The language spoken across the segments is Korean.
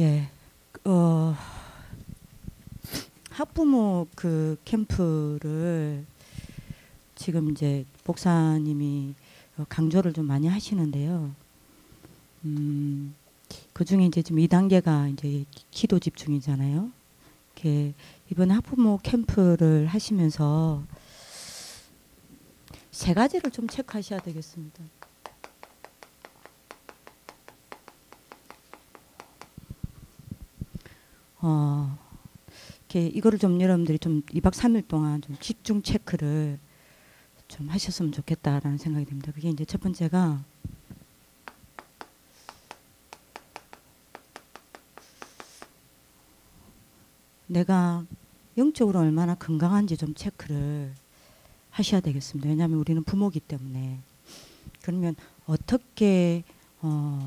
예, 학부모 그 캠프를 지금 이제 목사님이 강조를 좀 많이 하시는데요. 그 중에 이제 지금 2단계가 이제 기도 집중이잖아요. 이렇게 이번 학부모 캠프를 하시면서 세 가지를 좀 체크하셔야 되겠습니다. 이렇게 이거를 좀 여러분들이 좀 2박 3일 동안 좀 집중 체크를 좀 하셨으면 좋겠다라는 생각이 듭니다. 그게 이제 첫 번째가 내가 영적으로 얼마나 건강한지 좀 체크를 하셔야 되겠습니다. 왜냐하면 우리는 부모기 때문에. 그러면 어떻게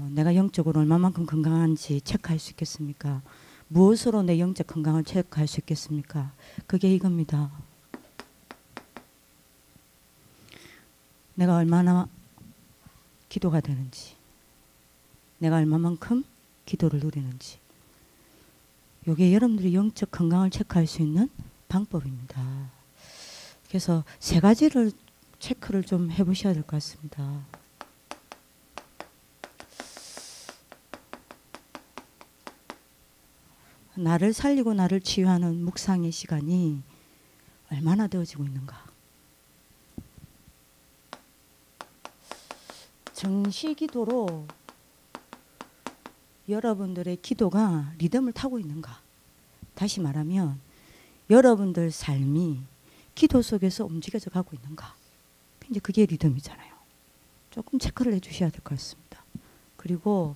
내가 영적으로 얼마만큼 건강한지 체크할 수 있겠습니까? 무엇으로 내 영적 건강을 체크할 수 있겠습니까? 그게 이겁니다. 내가 얼마나 기도가 되는지, 내가 얼마만큼 기도를 누리는지. 이게 여러분들이 영적 건강을 체크할 수 있는 방법입니다. 그래서 세 가지를 체크를 좀 해보셔야 될 것 같습니다. 나를 살리고 나를 치유하는 묵상의 시간이 얼마나 되어지고 있는가. 정시기도로 여러분들의 기도가 리듬을 타고 있는가. 다시 말하면 여러분들 삶이 기도 속에서 움직여져 가고 있는가. 이제 그게 리듬이잖아요. 조금 체크를 해주셔야 될 것 같습니다. 그리고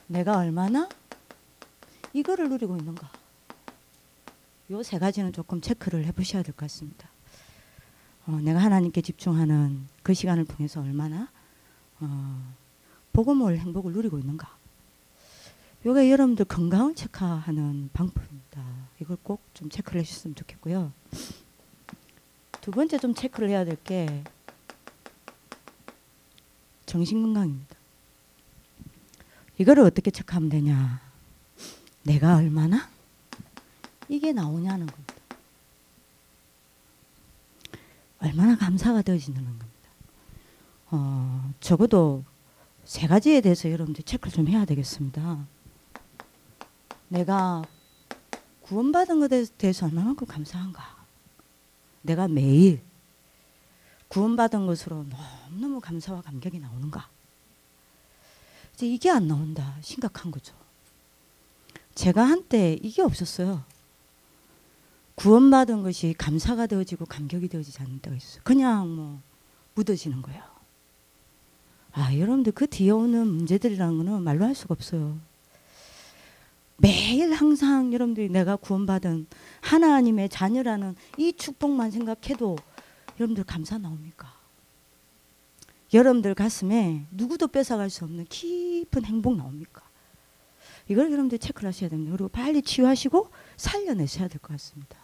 내가 얼마나 이거를 누리고 있는가. 요 세 가지는 조금 체크를 해보셔야 될 것 같습니다. 내가 하나님께 집중하는 그 시간을 통해서 얼마나 복음을 행복을 누리고 있는가. 요게 여러분들 건강을 체크하는 방법입니다. 이걸 꼭 좀 체크를 해주셨으면 좋겠고요. 두 번째 좀 체크를 해야 될 게 정신건강입니다. 이거를 어떻게 체크하면 되냐. 내가 얼마나 이게 나오냐는 겁니다. 얼마나 감사가 되어지는 겁니다. 적어도 세 가지에 대해서 여러분들 체크를 좀 해야 되겠습니다. 내가 구원받은 것에 대해서 얼마만큼 감사한가. 내가 매일 구원받은 것으로 너무너무 감사와 감격이 나오는가. 이제 이게 안 나온다. 심각한 거죠. 제가 한때 이게 없었어요. 구원받은 것이 감사가 되어지고 감격이 되어지지 않는 때가 있어요. 그냥 뭐 묻어지는 거예요. 여러분들 그 뒤에 오는 문제들이라는 거는 말로 할 수가 없어요. 매일 항상 여러분들이 내가 구원받은 하나님의 자녀라는 이 축복만 생각해도 여러분들 감사 나옵니까? 여러분들 가슴에 누구도 뺏어갈 수 없는 깊은 행복 나옵니까? 이걸 여러분들 체크를 하셔야 됩니다. 그리고 빨리 치유하시고 살려내셔야 될 것 같습니다.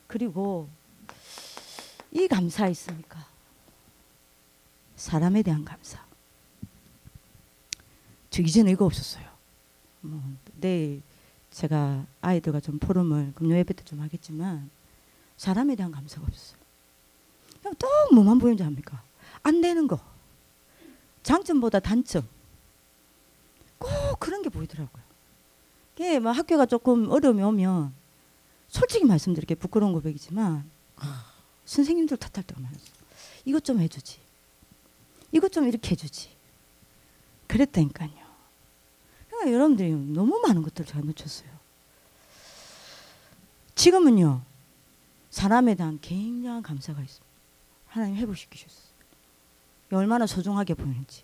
그리고 이 감사 있습니까? 사람에 대한 감사. 저 이전에 이거 없었어요. 내일 제가 아이들과 좀 포럼을 금요 예배 때 좀 하겠지만 사람에 대한 감사가 없었어요. 그냥 또 뭐만 보이는지 압니까? 안 되는 거. 장점보다 단점. 꼭 그런 게 보이더라고요. 이게 막 학교가 조금 어려움이 오면 솔직히 말씀드릴게요. 부끄러운 고백이지만 선생님들 탓할 때가 많았어요. 이것 좀 해주지. 이것 좀 이렇게 해주지. 그랬다니까요. 그러니까 여러분들이 너무 많은 것들을 제가 놓쳤어요. 지금은요. 사람에 대한 굉장한 감사가 있습니다. 하나님 회복시키셨어요. 얼마나 소중하게 보이는지.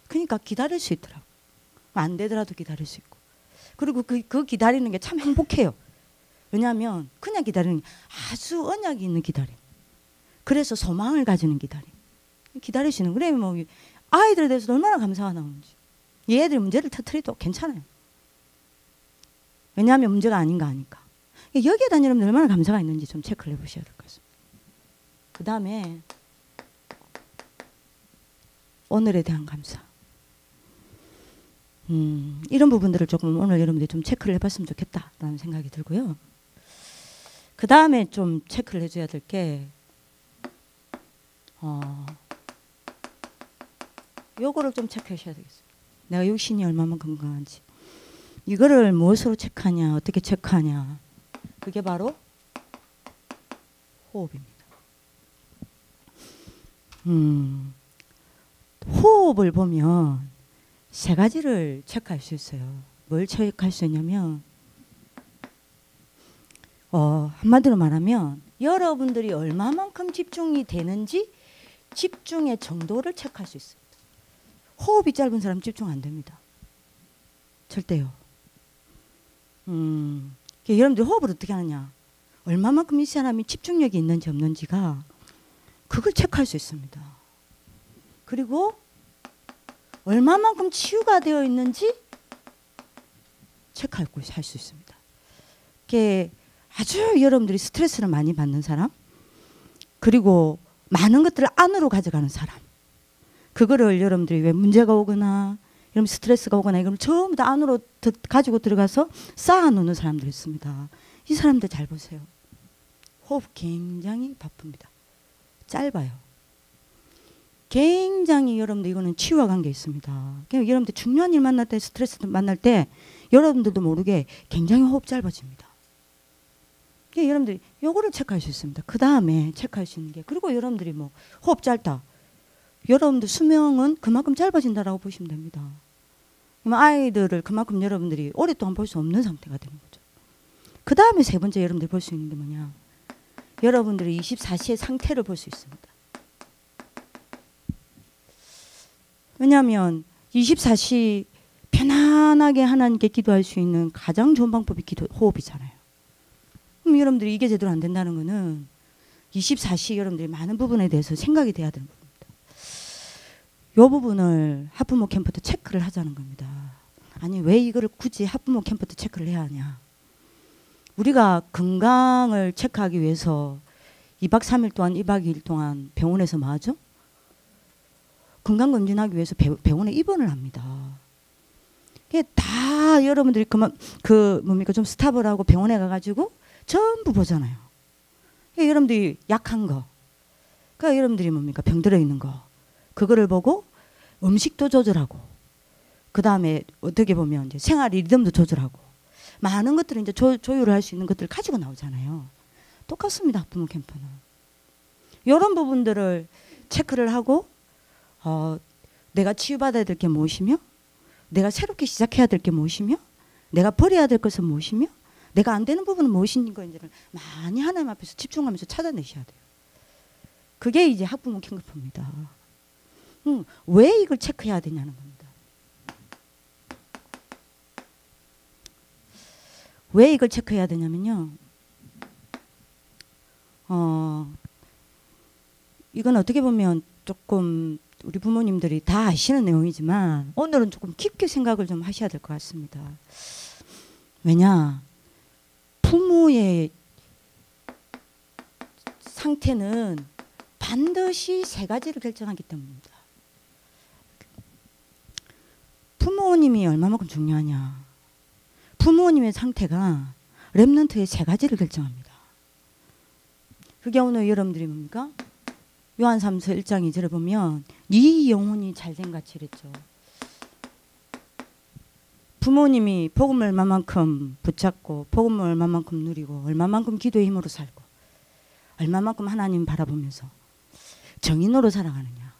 그러니까 기다릴 수 있더라고요. 안 되더라도 기다릴 수 있고. 그리고 그 기다리는 게 참 행복해요. 왜냐하면 그냥 기다리는 게 아주 언약이 있는 기다림. 그래서 소망을 가지는 기다림. 기다릴 수 있는. 그래 뭐 아이들에 대해서 얼마나 감사가 나오는지. 얘들 문제를 터뜨려도 괜찮아요. 왜냐하면 문제가 아닌가 하니까. 여기에 대한 여러분들 얼마나 감사가 있는지 좀 체크를 해보셔야 될 것 같습니다. 그 다음에 오늘에 대한 감사. 이런 부분들을 조금 오늘 여러분들이 좀 체크를 해봤으면 좋겠다라는 생각이 들고요. 그 다음에 좀 체크를 해줘야 될 게 요거를 좀 체크하셔야 되겠어요. 내가 육신이 얼마나 건강한지. 이거를 무엇으로 체크하냐, 어떻게 체크하냐. 그게 바로 호흡입니다. 호흡을 보면 세 가지를 체크할 수 있어요. 뭘 체크할 수 있냐면 한마디로 말하면 여러분들이 얼마만큼 집중이 되는지 집중의 정도를 체크할 수 있습니다. 호흡이 짧은 사람 집중 안 됩니다. 절대요. 여러분들 호흡을 어떻게 하느냐. 얼마만큼 이 사람이 집중력이 있는지 없는지가 그걸 체크할 수 있습니다. 그리고 얼마만큼 치유가 되어 있는지 체크하고 할 수 있습니다. 이게 아주 여러분들이 스트레스를 많이 받는 사람, 그리고 많은 것들을 안으로 가져가는 사람, 그거를 여러분들이 왜 문제가 오거나 이런 스트레스가 오거나 이걸 전부 다 안으로 가지고 들어가서 쌓아놓는 사람들이 있습니다. 이 사람들 잘 보세요. 호흡 굉장히 바쁩니다. 짧아요. 굉장히 여러분들 이거는 치유와 관계 있습니다. 여러분들 중요한 일 만날 때, 스트레스 만날 때 여러분들도 모르게 굉장히 호흡 짧아집니다. 여러분들이 요거를 체크할 수 있습니다. 그 다음에 체크할 수 있는 게, 그리고 여러분들이 뭐 호흡 짧다. 여러분들 수명은 그만큼 짧아진다라고 보시면 됩니다. 아이들을 그만큼 여러분들이 오랫동안 볼 수 없는 상태가 되는 거죠. 그 다음에 세 번째 여러분들이 볼 수 있는 게 뭐냐. 여러분들이 24시의 상태를 볼 수 있습니다. 왜냐하면 24시 편안하게 하나님께 기도할 수 있는 가장 좋은 방법이 호흡이잖아요. 그럼 여러분들이 이게 제대로 안 된다는 거는 24시 여러분들이 많은 부분에 대해서 생각이 돼야 되는 부분입니다. 이 부분을 학부모 캠프 때 체크를 하자는 겁니다. 아니 왜 이거를 굳이 학부모 캠프 때 체크를 해야 하냐. 우리가 건강을 체크하기 위해서 2박 3일 동안 2박 2일 동안 병원에서 뭐 하죠? 건강검진하기 위해서 병원에 입원을 합니다. 그게 다 여러분들이 좀 스탑을 하고 병원에 가가지고 전부 보잖아요. 여러분들이 약한 거, 그러니까 여러분들이 뭡니까? 병들어 있는 거, 그거를 보고 음식도 조절하고, 그 다음에 어떻게 보면 이제 생활 리듬도 조절하고, 많은 것들을 이제 조율을 할 수 있는 것들을 가지고 나오잖아요. 똑같습니다. 학부모 캠프는. 이런 부분들을 체크를 하고, 내가 치유받아야 될 게 무엇이며, 내가 새롭게 시작해야 될 게 무엇이며, 내가 버려야 될 것은 무엇이며, 내가 안 되는 부분은 무엇인지를 많이 하나님 앞에서 집중하면서 찾아내셔야 돼요. 그게 이제 학부모 캠프입니다. 왜 이걸 체크해야 되냐는 겁니다. 왜 이걸 체크해야 되냐면요. 이건 어떻게 보면 조금 우리 부모님들이 다 아시는 내용이지만 오늘은 조금 깊게 생각을 좀 하셔야 될 것 같습니다. 왜냐? 부모의 상태는 반드시 세 가지를 결정하기 때문입니다. 부모님이 얼마만큼 중요하냐. 부모님의 상태가 렘넌트의 세 가지를 결정합니다. 그게 오늘 여러분들이 뭡니까? 요한삼서 1장 2절에 보면 네 영혼이 잘된 같이 이랬죠. 부모님이 복음을 얼마만큼 붙잡고 복음을 얼마만큼 누리고 얼마만큼 기도의 힘으로 살고 얼마만큼 하나님 바라보면서 정인으로 살아가느냐.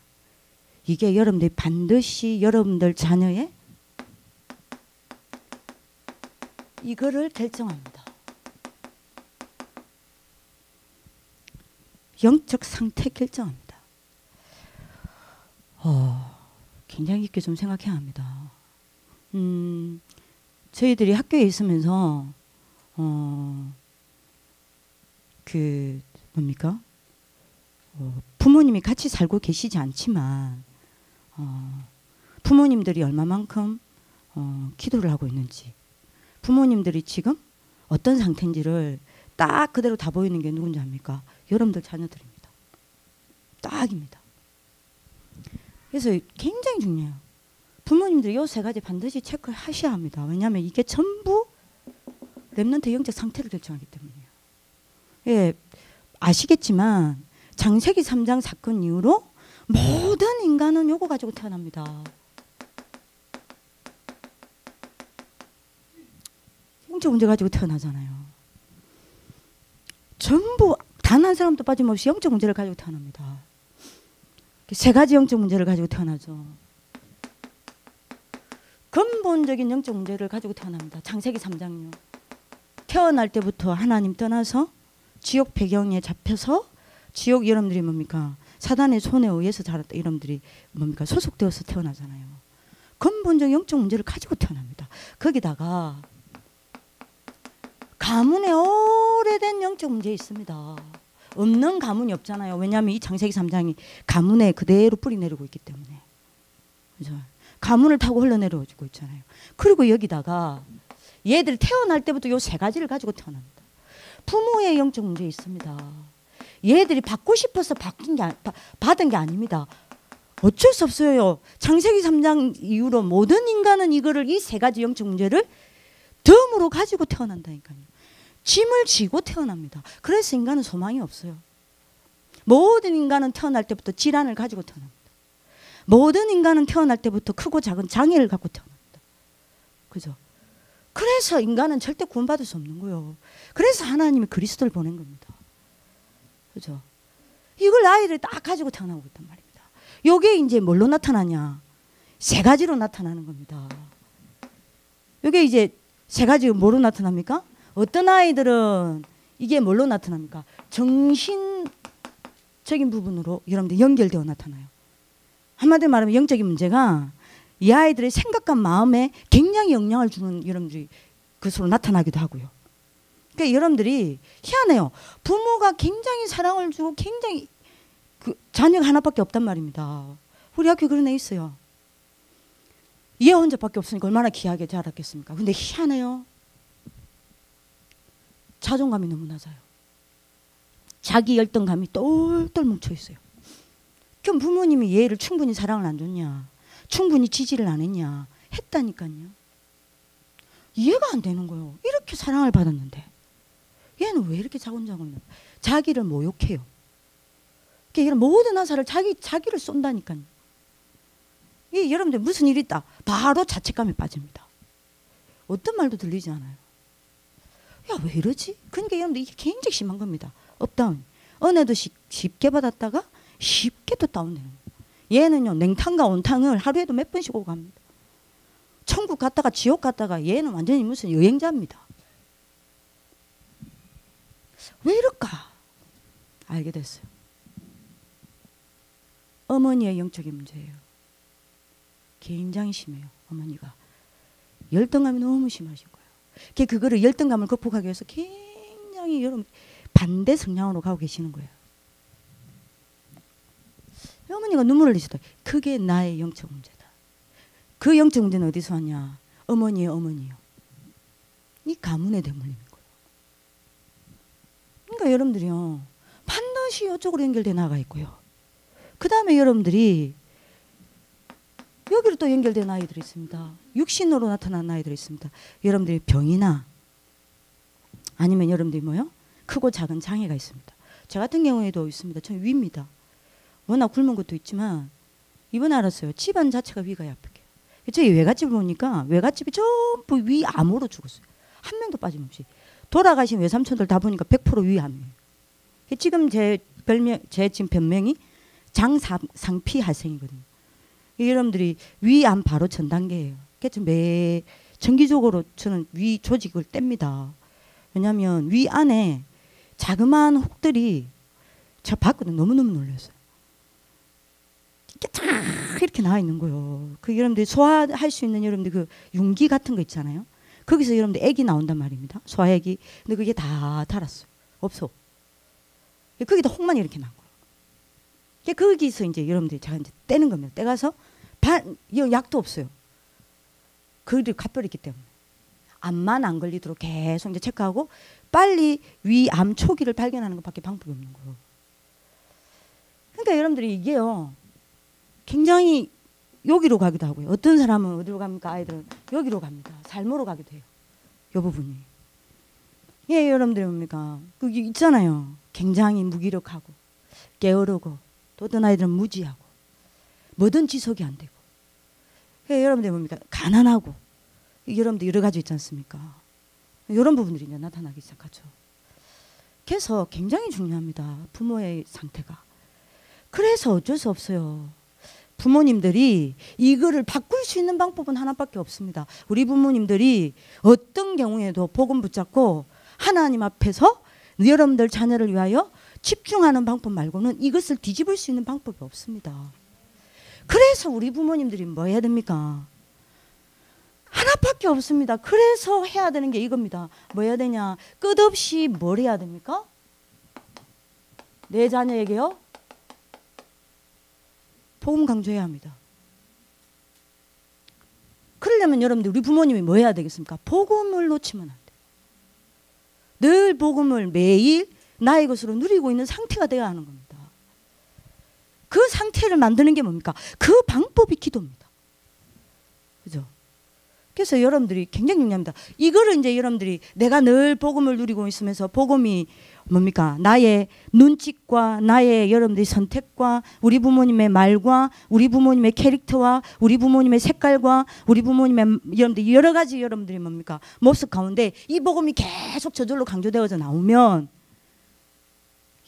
이게 여러분들이 반드시 여러분들 자녀의 이거를 결정합니다. 영적 상태 결정합니다. 굉장히 깊게 좀 생각해야 합니다. 저희들이 학교에 있으면서 뭡니까? 부모님이 같이 살고 계시지 않지만 부모님들이 얼마만큼 기도를 하고 있는지, 부모님들이 지금 어떤 상태인지를 딱 그대로 다 보이는 게 누군지 압니까? 여러분들 자녀들입니다. 딱입니다. 그래서 굉장히 중요해요. 부모님들 요 세 가지 반드시 체크하셔야 합니다. 왜냐하면 이게 전부 렘넌트 영적 상태를 결정하기 때문이에요. 예, 아시겠지만 창세기 3장 사건 이후로 모든 인간은 요거 가지고 태어납니다. 영적 문제 가지고 태어나잖아요. 전부 단 한 사람도 빠짐없이 영적 문제를 가지고 태어납니다. 세 가지 영적 문제를 가지고 태어나죠. 근본적인 영적 문제를 가지고 태어납니다. 창세기 3장요. 태어날 때부터 하나님 떠나서 지옥 배경에 잡혀서 지옥 여러분들이 뭡니까? 사단의 손에 의해서 자랐다. 여러분들이 뭡니까? 소속되어서 태어나잖아요. 근본적 영적 문제를 가지고 태어납니다. 거기다가 가문에 오래된 영적 문제 있습니다. 없는 가문이 없잖아요. 왜냐하면 이 창세기 3장이 가문에 그대로 뿌리 내리고 있기 때문에. 그죠? 가문을 타고 흘러내려오고 있잖아요. 그리고 여기다가 얘들 태어날 때부터 요 세 가지를 가지고 태어납니다. 부모의 영적 문제 있습니다. 얘들이 받고 싶어서 받은 게 아닙니다. 어쩔 수 없어요. 창세기 3장 이후로 모든 인간은 이거를 이 세 가지 영적 문제를 덤으로 가지고 태어난다니까요. 짐을 지고 태어납니다. 그래서 인간은 소망이 없어요. 모든 인간은 태어날 때부터 질환을 가지고 태어납니다. 모든 인간은 태어날 때부터 크고 작은 장애를 갖고 태어납니다. 그죠? 그래서 인간은 절대 구원받을 수 없는 거예요. 그래서 하나님이 그리스도를 보낸 겁니다. 그죠? 이걸 아이를 딱 가지고 태어나고 있단 말입니다. 요게 이제 뭘로 나타나냐? 세 가지로 나타나는 겁니다. 요게 이제 세 가지 뭐로 나타납니까? 어떤 아이들은 이게 뭘로 나타납니까? 정신적인 부분으로 여러분들 연결되어 나타나요. 한마디로 말하면 영적인 문제가 이 아이들의 생각과 마음에 굉장히 영향을 주는 여러분들이 그것으로 나타나기도 하고요. 그러니까 여러분들이 희한해요. 부모가 굉장히 사랑을 주고 굉장히 그 자녀가 하나밖에 없단 말입니다. 우리 학교에 그런 애 있어요. 얘 혼자밖에 없으니까 얼마나 귀하게 자랐겠습니까? 근데 희한해요. 자존감이 너무 낮아요. 자기 열등감이 똘똘 뭉쳐 있어요. 그럼 부모님이 얘를 충분히 사랑을 안 줬냐? 충분히 지지를 안 했냐? 했다니까요. 이해가 안 되는 거예요. 이렇게 사랑을 받았는데 얘는 왜 이렇게 자곤자곤해? 자기를 모욕해요. 그러니까 모든 화살을 자기를 쏜다니까요. 이 여러분들 무슨 일이 있다. 바로 자책감에 빠집니다. 어떤 말도 들리지 않아요. 야, 왜 이러지? 그러니까 여러분들 이게 굉장히 심한 겁니다. 업다운. 은혜도 쉽게 받았다가 쉽게 또 다운되는 거예요. 얘는요, 냉탕과 온탕을 하루에도 몇 번씩 오고 갑니다. 천국 갔다가 지옥 갔다가 얘는 완전히 무슨 여행자입니다. 왜 이럴까? 알게 됐어요. 어머니의 영적인 문제예요. 굉장히 심해요. 어머니가 열등감이 너무 심하신 거예요. 그거를 열등감을 극복하기 위해서 굉장히 여러분 반대 성향으로 가고 계시는 거예요. 어머니가 눈물을 흘리시다. 그게 나의 영적 문제다. 그 영적 문제는 어디서 왔냐? 어머니의 어머니요. 이 가문의 대물림인 거예요. 그러니까 여러분들이요, 반드시 이쪽으로 연결돼 나가 있고요. 그 다음에 여러분들이 여기로 또 연결된 아이들이 있습니다. 육신으로 나타난 아이들이 있습니다. 여러분들이 병이나 아니면 여러분들이 뭐요? 크고 작은 장애가 있습니다. 저 같은 경우에도 있습니다. 저는 위입니다. 워낙 굶은 것도 있지만 이번에 알았어요. 집안 자체가 위가 약해요. 저희 외갓집을 보니까 외갓집이 전부 위암으로 죽었어요. 한 명도 빠짐없이. 돌아가신 외삼촌들 다 보니까 100% 위암이에요. 지금 제 지금 변명이 장상피 할생이거든요. 여러분들이 위암 바로 전 단계예요. 그래서 매 정기적으로 저는 위 조직을 뗍니다. 왜냐하면 위 안에 자그마한 혹들이 제가 봤거든요. 너무너무 놀랐어요. 이렇게 쫙 이렇게 나와 있는 거예요. 그 여러분들이 소화할 수 있는 여러분들 그 융기 같은 거 있잖아요. 거기서 여러분들 액이 나온단 말입니다. 소화액이. 근데 그게 다 닳았어요. 없어. 거기다 혹만 이렇게 난 거예요. 거기서 이제 여러분들이 제가 이제 떼는 겁니다. 떼가서 약도 없어요. 그들이 갓벌있기 때문에 암만 안 걸리도록 계속 이제 체크하고 빨리 위암 초기를 발견하는 것밖에 방법이 없는 거예요. 그러니까 여러분들이 이게요, 굉장히 여기로 가기도 하고요. 어떤 사람은 어디로 갑니까? 아이들은 여기로 갑니다. 삶으로 가기도 해요. 이 부분이. 예, 여러분들이 뭡니까? 그게 있잖아요. 굉장히 무기력하고 게으르고 또 어떤 아이들은 무지하고 뭐든 지속이 안 되고. 예, 여러분들이 뭡니까? 가난하고. 여러분들 여러 가지 있지 않습니까? 이런 부분들이 이제 나타나기 시작하죠. 그래서 굉장히 중요합니다. 부모의 상태가. 그래서 어쩔 수 없어요. 부모님들이 이거를 바꿀 수 있는 방법은 하나밖에 없습니다. 우리 부모님들이 어떤 경우에도 복음 붙잡고 하나님 앞에서 여러분들 자녀를 위하여 집중하는 방법 말고는 이것을 뒤집을 수 있는 방법이 없습니다. 그래서 우리 부모님들이 뭐 해야 됩니까? 하나밖에 없습니다. 그래서 해야 되는 게 이겁니다. 뭐 해야 되냐? 끝없이 뭘 해야 됩니까? 내 자녀에게요? 복음 강조해야 합니다. 그러려면 여러분들 우리 부모님이 뭐 해야 되겠습니까? 복음을 놓치면 안 돼요. 늘 복음을 매일 나의 것으로 누리고 있는 상태가 되어야 하는 겁니다. 그 상태를 만드는 게 뭡니까? 그 방법이 기도입니다. 그죠? 그래서 여러분들이 굉장히 중요합니다. 이거를 이제 여러분들이 내가 늘 복음을 누리고 있으면서 복음이 뭡니까? 나의 눈짓과 나의 여러분들의 선택과 우리 부모님의 말과 우리 부모님의 캐릭터와 우리 부모님의 색깔과 우리 부모님의 여러분들 여러 가지 여러분들이 뭡니까? 모습 가운데 이 복음이 계속 저절로 강조되어져 나오면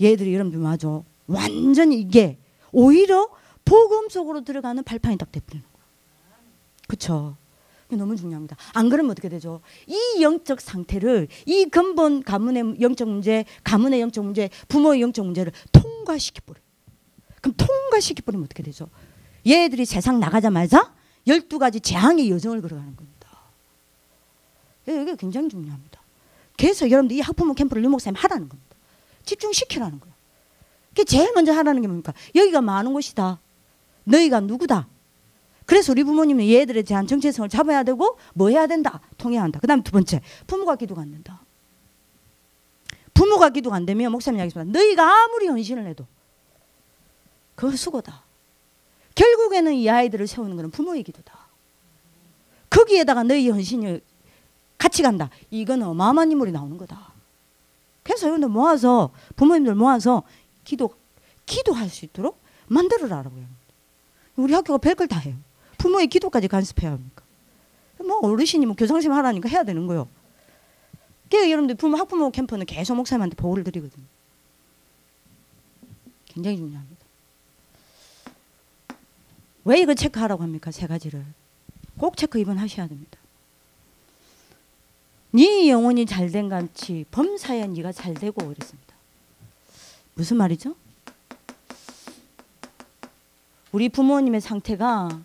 얘들이 여러분들 맞아. 완전히 이게 오히려 복음 속으로 들어가는 발판이 딱 돼버리는 거예요. 그렇죠? 너무 중요합니다. 안 그러면 어떻게 되죠? 이 영적 상태를 이 근본 가문의 영적 문제, 가문의 영적 문제, 부모의 영적 문제를 통과시켜버려요. 그럼 통과시켜버리면 어떻게 되죠? 얘들이 세상 나가자마자 12가지 재앙의 여정을 걸어가는 겁니다. 이게 굉장히 중요합니다. 그래서 여러분들 이 학부모 캠프를 유 목사님 하라는 겁니다. 집중시키라는 거예요. 그게 제일 먼저 하라는 게 뭡니까? 여기가 많은 곳이다. 너희가 누구다. 그래서 우리 부모님은 얘들에 대한 정체성을 잡아야 되고 뭐 해야 된다? 통해야 한다. 그 다음에 두 번째, 부모가 기도가 안 된다. 부모가 기도가 안 되면 목사님 이야기했습니다. 너희가 아무리 헌신을 해도 그거 수고다. 결국에는 이 아이들을 세우는 것은 부모의 기도다. 거기에다가 너희 헌신이 같이 간다. 이건 어마어마한 인물이 나오는 거다. 그래서 여러분들 모아서 부모님들 모아서 기도할 수 있도록 만들어라라고요. 우리 학교가 별걸 다 해요. 부모의 기도까지 간섭해야 합니까? 뭐 어르신이 뭐 교장선생님 하라니까 해야 되는 거요. 그러니까 여러분들 학부모 캠프는 계속 목사님한테 보호를 드리거든요. 굉장히 중요합니다. 왜 이걸 체크하라고 합니까? 세 가지를. 꼭 체크 입원하셔야 됩니다. 네 영혼이 잘된 같이 범사에 네가 잘되고 그랬습니다. 무슨 말이죠? 우리 부모님의 상태가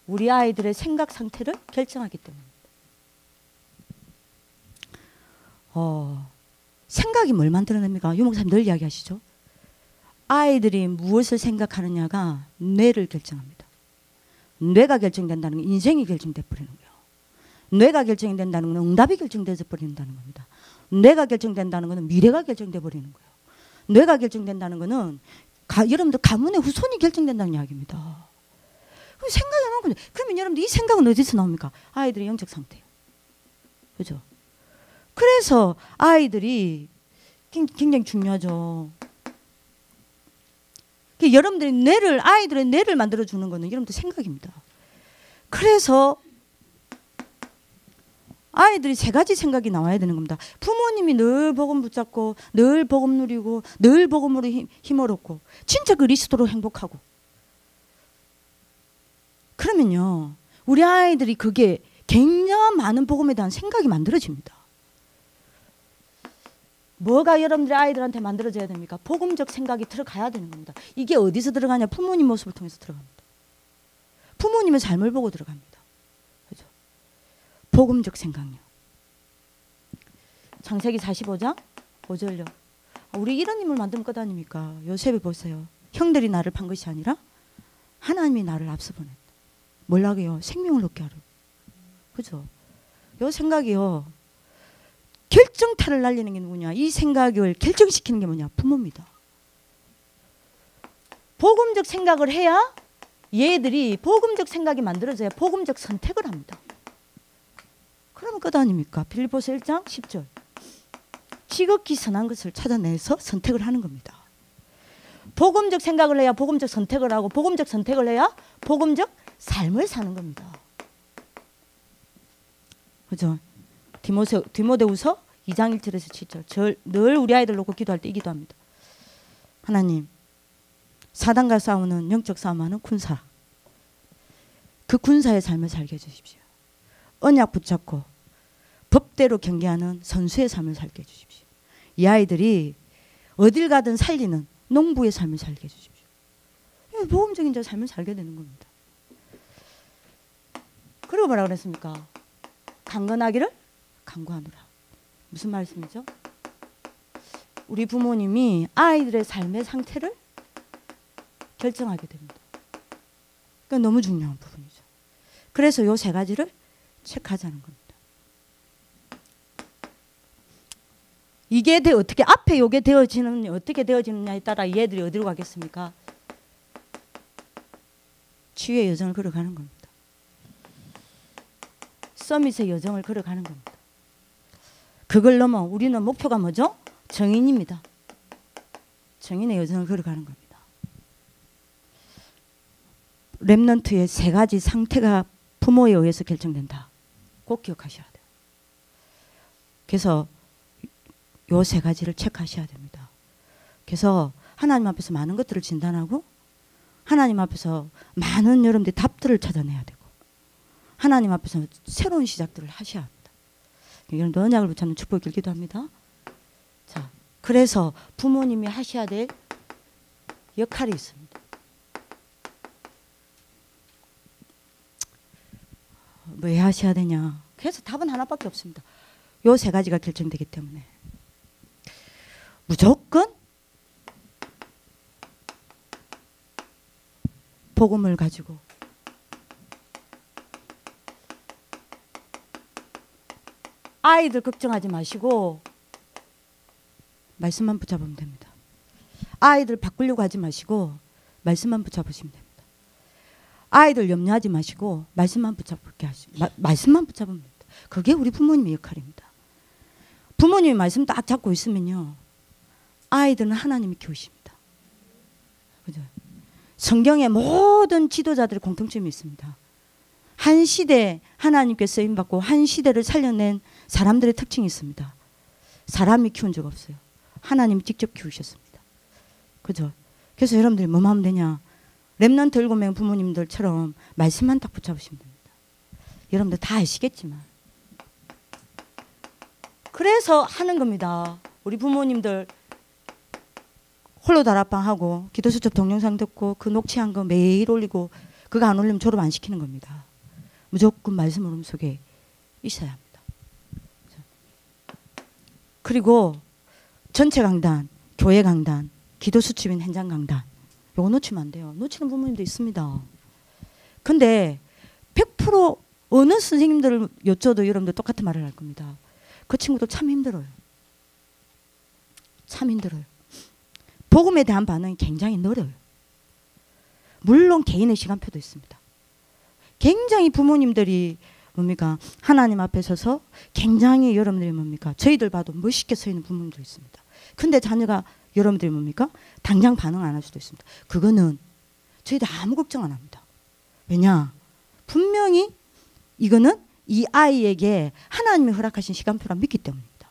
우리 아이들의 생각 상태를 결정하기 때문입니다. 생각이 뭘 만들어냅니까? 유 목사님 늘 이야기하시죠. 아이들이 무엇을 생각하느냐가 뇌를 결정합니다. 뇌가 결정된다는 건 인생이 결정돼 버리는 거예요. 뇌가 결정이 된다는 건 응답이 결정돼서 버린다는 겁니다. 뇌가 결정된다는 것은 미래가 결정돼 버리는 거예요. 뇌가 결정된다는 것은 여러분들 가문의 후손이 결정된다는 이야기입니다. 그럼 생각이 나는 거죠. 그러면 여러분들 이 생각은 어디서 나옵니까? 아이들의 영적 상태예요. 그죠? 그래서 아이들이 굉장히 중요하죠. 여러분들이 아이들의 뇌를 만들어주는 거는 여러분들 생각입니다. 그래서 아이들이 세 가지 생각이 나와야 되는 겁니다. 부모님이 늘 복음 붙잡고 늘 복음 누리고 늘 복음으로 힘을 얻고 진짜 그리스도로 행복하고 그러면요 우리 아이들이 그게 굉장히 많은 복음에 대한 생각이 만들어집니다. 뭐가 여러분들의 아이들한테 만들어져야 됩니까? 복음적 생각이 들어가야 되는 겁니다. 이게 어디서 들어가냐? 부모님 모습을 통해서 들어갑니다. 부모님의 삶을 보고 들어갑니다. 그죠? 복음적 생각요. 창세기 45장 5절요. 우리 이런 인물 만들면 것 아닙니까? 요셉을 보세요. 형들이 나를 판 것이 아니라 하나님이 나를 앞서 보냈다. 뭐라고요? 생명을 얻게 하려. 그죠? 요 생각이요. 결정타를 날리는 게 누구냐? 이 생각을 결정시키는 게 뭐냐? 부모입니다. 복음적 생각을 해야 얘들이 복음적 생각이 만들어져야 복음적 선택을 합니다. 그러면 끝 아닙니까? 빌립보서 1장 10절. 지극히 선한 것을 찾아내서 선택을 하는 겁니다. 복음적 생각을 해야 복음적 선택을 하고, 복음적 선택을 해야 복음적 삶을 사는 겁니다. 그죠? 디모데후서 2장 1절에서 7절. 늘 우리 아이들 놓고 기도할 때 이 기도합니다. 하나님, 사단과 싸우는 영적 싸움하는 군사, 그 군사의 삶을 살게 해주십시오. 언약 붙잡고 법대로 경계하는 선수의 삶을 살게 해주십시오. 이 아이들이 어딜 가든 살리는 농부의 삶을 살게 해주십시오. 복음적인 자 삶을 살게 되는 겁니다. 그리고 뭐라 그랬습니까? 강건하기를 강구하노라. 무슨 말씀이죠? 우리 부모님이 아이들의 삶의 상태를 결정하게 됩니다. 그러니까 너무 중요한 부분이죠. 그래서 요 세 가지를 체크하자는 겁니다. 이게 어떻게 앞에 요게 어떻게 되어지느냐에 따라 얘들이 어디로 가겠습니까? 치유의 여정을 걸어가는 겁니다. 서밋의 여정을 걸어가는 겁니다. 그걸 넘어 우리는 목표가 뭐죠? 정인입니다. 정인의 여정을 걸어가는 겁니다. 렘넌트의 세 가지 상태가 부모에 의해서 결정된다. 꼭 기억하셔야 돼요. 그래서 요 세 가지를 체크하셔야 됩니다. 그래서 하나님 앞에서 많은 것들을 진단하고, 하나님 앞에서 많은 여러분들이 답들을 찾아내야 되고, 하나님 앞에서 새로운 시작들을 하셔야 합니다. 여러분들 언약을 붙잡는 축복을 길기도 합니다. 자, 그래서 부모님이 하셔야 될 역할이 있습니다. 왜 하셔야 되냐? 그래서 답은 하나밖에 없습니다. 요 세 가지가 결정되기 때문에 무조건 복음을 가지고 아이들 걱정하지 마시고 말씀만 붙잡으면 됩니다. 아이들 바꾸려고 하지 마시고 말씀만 붙잡으시면 됩니다. 아이들 염려하지 마시고 말씀만 말씀만 붙잡으면 됩니다. 그게 우리 부모님의 역할입니다. 부모님이 말씀 딱 잡고 있으면요, 아이들은 하나님이 키우십니다. 그죠? 성경의 모든 지도자들의 공통점이 있습니다. 한 시대 하나님께 쓰임받고 한 시대를 살려낸 사람들의 특징이 있습니다. 사람이 키운 적 없어요. 하나님이 직접 키우셨습니다. 그죠? 그래서 여러분들이 뭐만 하면 되냐? 렘넌트 7명 부모님들처럼 말씀만 딱 붙잡으시면 됩니다. 여러분들 다 아시겠지만. 그래서 하는 겁니다. 우리 부모님들 홀로 다락방하고 기도수첩 동영상 듣고 그 녹취한 거 매일 올리고, 그거 안 올리면 졸업 안 시키는 겁니다. 무조건 말씀 흐름 속에 있어야 합니다. 그리고 전체 강단, 교회 강단, 기도수첩인 현장 강단, 요거 놓치면 안 돼요. 놓치는 부모님도 있습니다. 근데 100% 어느 선생님들을 여쭤도 여러분들 똑같은 말을 할 겁니다. 그 친구도 참 힘들어요. 참 힘들어요. 복음에 대한 반응이 굉장히 느려요. 물론 개인의 시간표도 있습니다. 굉장히 부모님들이 뭡니까? 하나님 앞에 서서 굉장히 여러분들이 뭡니까? 저희들 봐도 멋있게 서 있는 부모님도 있습니다. 근데 자녀가 여러분들이 뭡니까? 당장 반응 안 할 수도 있습니다. 그거는 저희들 아무 걱정 안 합니다. 왜냐? 분명히 이거는 이 아이에게 하나님이 허락하신 시간표라 믿기 때문입니다.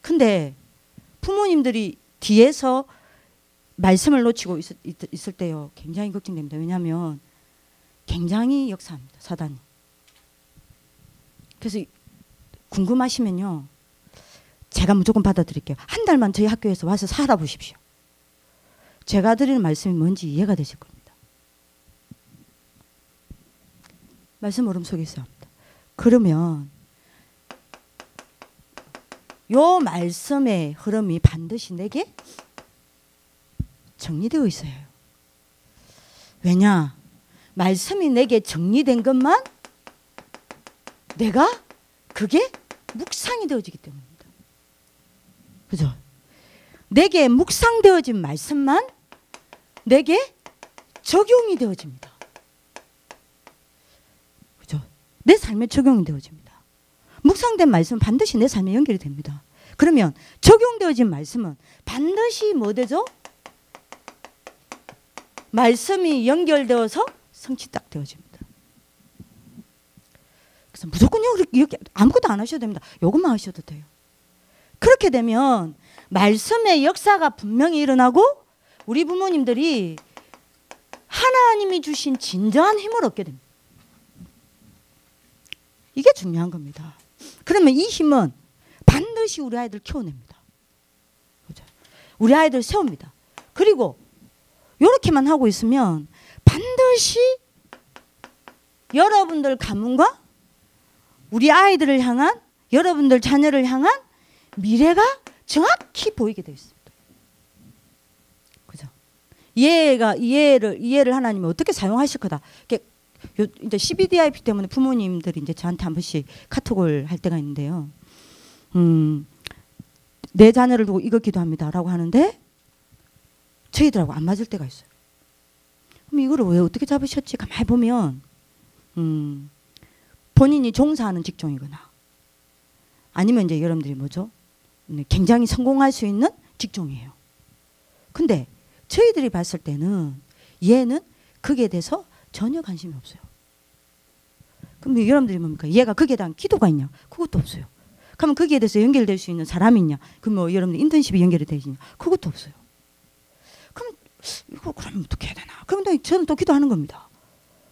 근데 부모님들이 뒤에서 말씀을 놓치고 있을 때요, 굉장히 걱정됩니다. 왜냐하면 굉장히 역사합니다, 사단이. 그래서 궁금하시면요, 제가 무조건 받아드릴게요. 한 달만 저희 학교에서 와서 살아보십시오. 제가 드리는 말씀이 뭔지 이해가 되실 겁니다. 말씀 흐름 속에 있어야 합니다. 그러면 요 말씀의 흐름이 반드시 내게 정리되어 있어야 해요. 왜냐? 말씀이 내게 정리된 것만 내가 그게 묵상이 되어지기 때문입니다. 그죠? 내게 묵상되어진 말씀만 내게 적용이 되어집니다. 그죠? 내 삶에 적용이 되어집니다. 묵상된 말씀은 반드시 내 삶에 연결이 됩니다. 그러면 적용되어진 말씀은 반드시 뭐 되죠? 말씀이 연결되어서 성취 딱 되어집니다. 그래서 무조건요 이렇게 아무것도 안 하셔도 됩니다. 요것만 하셔도 돼요. 그렇게 되면 말씀의 역사가 분명히 일어나고 우리 부모님들이 하나님이 주신 진정한 힘을 얻게 됩니다. 이게 중요한 겁니다. 그러면 이 힘은 반드시 우리 아이들 키워냅니다. 그렇죠? 우리 아이들 세웁니다. 그리고 이렇게만 하고 있으면 반드시 여러분들 가문과 우리 아이들을 향한 여러분들 자녀를 향한 미래가 정확히 보이게 되어 있습니다. 그죠? 이해를 하나님이 어떻게 사용하실 거다. 이제 CBDIP 때문에 부모님들이 이제 저한테 한 번씩 카톡을 할 때가 있는데요. 내 자녀를 두고 이거 기도합니다라고 하는데 저희들하고 안 맞을 때가 있어요. 그럼 이거를 왜 어떻게 잡으셨지? 가만히 보면 본인이 종사하는 직종이거나 아니면 이제 여러분들이 뭐죠? 굉장히 성공할 수 있는 직종이에요. 근데 저희들이 봤을 때는 얘는 거기에 대해서 전혀 관심이 없어요. 그럼 여러분들이 뭡니까? 얘가 거기에 대한 기도가 있냐? 그것도 없어요. 그러면 거기에 대해서 연결될 수 있는 사람이 있냐? 그럼 뭐 여러분들 인턴십이 연결이 되냐? 그것도 없어요. 그럼 이거 그러면 어떻게 해야 되나? 그럼 저는 또 기도하는 겁니다.